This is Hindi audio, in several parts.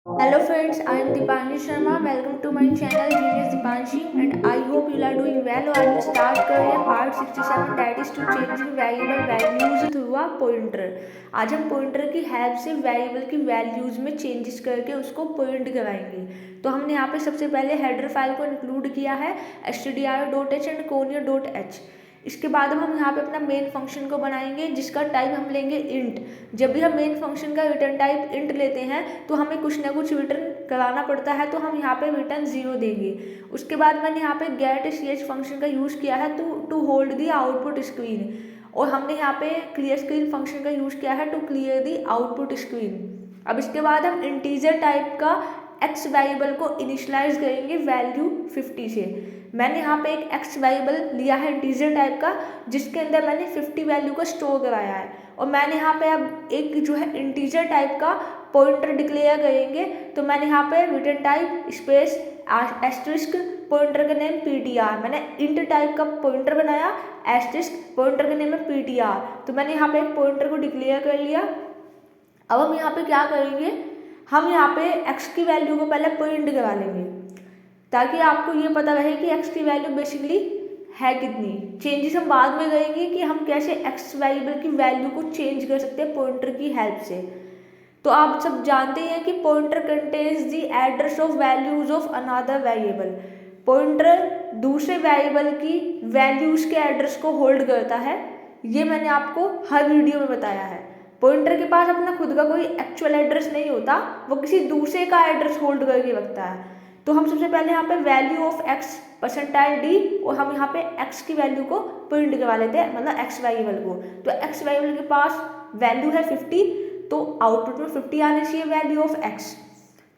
Hello friends, I am Dipanshi Sharma. Welcome to my channel Genius Dipanshi and I hope you are doing well. और आज स्टार्ट कर रहे हैं part 67 that is to changing variable values through a pointer. आज हम पॉइंटर की हेल्प से वेरिएबल की वैल्यूज में चेंजेस करके उसको पॉइंट कराएंगे। तो हमने यहाँ पे सबसे पहले हेडर फाइल को इंक्लूड किया है stdio.h एंड conio.h। इसके बाद हम यहाँ पे अपना मेन फंक्शन को बनाएंगे जिसका टाइप हम लेंगे इंट। जब भी हम मेन फंक्शन का रिटर्न टाइप इंट लेते हैं तो हमें कुछ ना कुछ रिटर्न कराना पड़ता है, तो हम यहाँ पे रिटर्न 0 देंगे। उसके बाद मैंने यहाँ पे गेट ch फंक्शन का यूज़ किया है to hold the output screen, और हमने यहाँ पे क्लियर स्क्रीन फंक्शन का यूज़ किया है to clear the output screen. अब इसके बाद हम इंटीजर टाइप का एक्स वेरिएबल को इनिशियलाइज करेंगे वैल्यू 50 से। मैंने यहाँ पे एक एक्स वेरिएबल लिया है इंटीजर टाइप का जिसके अंदर मैंने 50 वैल्यू को स्टोर कराया है, और मैंने यहाँ पे अब एक जो है इंटीजर टाइप का पॉइंटर डिक्लेयर करेंगे। तो मैंने यहाँ पे return type space asterisk pointer का नेम ptr, मैंने इंट टाइप का पॉइंटर बनाया, एस्टरिस्क पॉइंटर का नेम है ptr। तो मैंने यहाँ पे एक पॉइंटर को डिक्लेयर कर लिया। अब हम यहाँ पे क्या करेंगे, हम यहाँ पे x की वैल्यू को पहले पॉइंट करा लेंगे ताकि आपको ये पता रहे कि x की वैल्यू बेसिकली है कितनी। चेंजेस हम बाद में करेंगे कि हम कैसे x वेरिएबल की वैल्यू को चेंज कर सकते हैं पॉइंटर की हेल्प से। तो आप सब जानते हैं कि pointer contains the address of values of another variable. Pointer दूसरे वेरिएबल की वैल्यूज के एड्रेस को होल्ड करता है, ये मैंने आपको हर वीडियो में बताया है। पॉइंटर के पास अपना खुद का कोई एक्चुअल एड्रेस नहीं होता, वो किसी दूसरे का एड्रेस होल्ड करके रखता है। तो हम सबसे पहले यहाँ पे वैल्यू ऑफ एक्स %d और हम यहाँ पे x की वैल्यू को प्रिंट करवा लेते हैं, मतलब x वेरिएबल को। तो x वेरिएबल के पास वैल्यू है 50, तो आउटपुट में 50 आने चाहिए वैल्यू ऑफ x।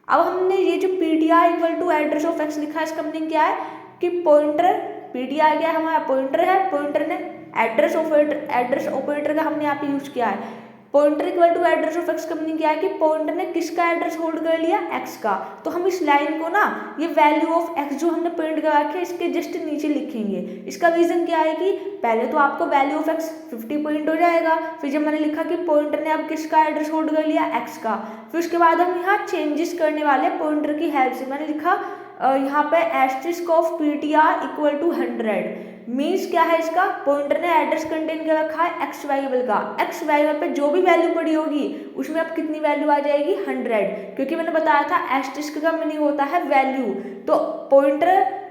अब हमने ये जो ptr equal to address of x लिखा है, इसका मीनिंग क्या है कि पॉइंटर ptr क्या है, हमारा पॉइंटर है, पॉइंटर ने एड्रेस ऑपरेटर का हमने यहाँ पे यूज किया है। Pointer equal to address of x का मीनिंग क्या है कि पॉइंटर ने किसका एड्रेस होल्ड कर लिया, एक्स का। तो हम इस लाइन को ना ये वैल्यू ऑफ एक्स जो हमने प्रिंट करा के इसके जस्ट नीचे लिखेंगे। इसका रीजन क्या है कि पहले तो आपको वैल्यू ऑफ एक्स 50 पॉइंट हो जाएगा, फिर जब मैंने लिखा कि पॉइंटर ने अब किसका एड्रेस होल्ड कर लिया, एक्स का, फिर उसके बाद हम यहाँ चेंजेस करने वाले पॉइंटर की हेल्प से। मैंने लिखा यहाँ पे asterisk of ptr equal to 100 means क्या है, इसका पॉइंटर ने एड्रेस कंटेन कर रखा है एक्स वेरिएबल का। एक्स वेरिएबल पे जो भी वैल्यू पड़ी होगी उसमें अब कितनी वैल्यू आ जाएगी, 100, क्योंकि मैंने बताया था एस्टेरिस्क का मीनिंग होता है वैल्यू। तो पॉइंटर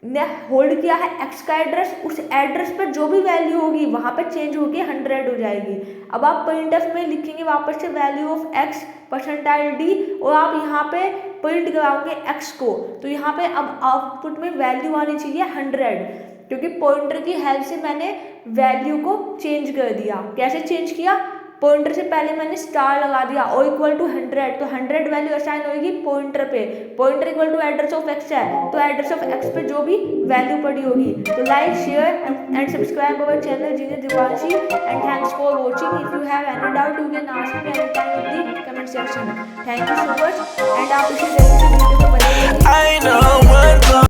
ने होल्ड किया है एक्स का एड्रेस, उस एड्रेस पर जो भी वैल्यू होगी वहां पर चेंज होगी 100 हो जाएगी। अब आप printf में लिखेंगे वापस से वैल्यू ऑफ x %d और आप यहाँ पे प्रिंट कराओगे x को, तो यहाँ पे अब आउटपुट में वैल्यू आनी चाहिए 100, क्योंकि पॉइंटर की हेल्प से मैंने वैल्यू को चेंज कर दिया। कैसे चेंज किया, पॉइंटर से पहले मैंने स्टार लगा दिया और इक्वल टू 100, तो 100 वैल्यू असाइन होगी पॉइंटर पे। Pointer equal to address of x है, तो एड्रेस ऑफ एक्स पे जो भी वैल्यू पड़ी होगी। तो like share and subscribe our channel genius Deepanshi and thanks for watching. If you have any doubt you can ask me any time in the comment section. Thank you so much and आप इसी तरह से वीडियो को बने रहिए।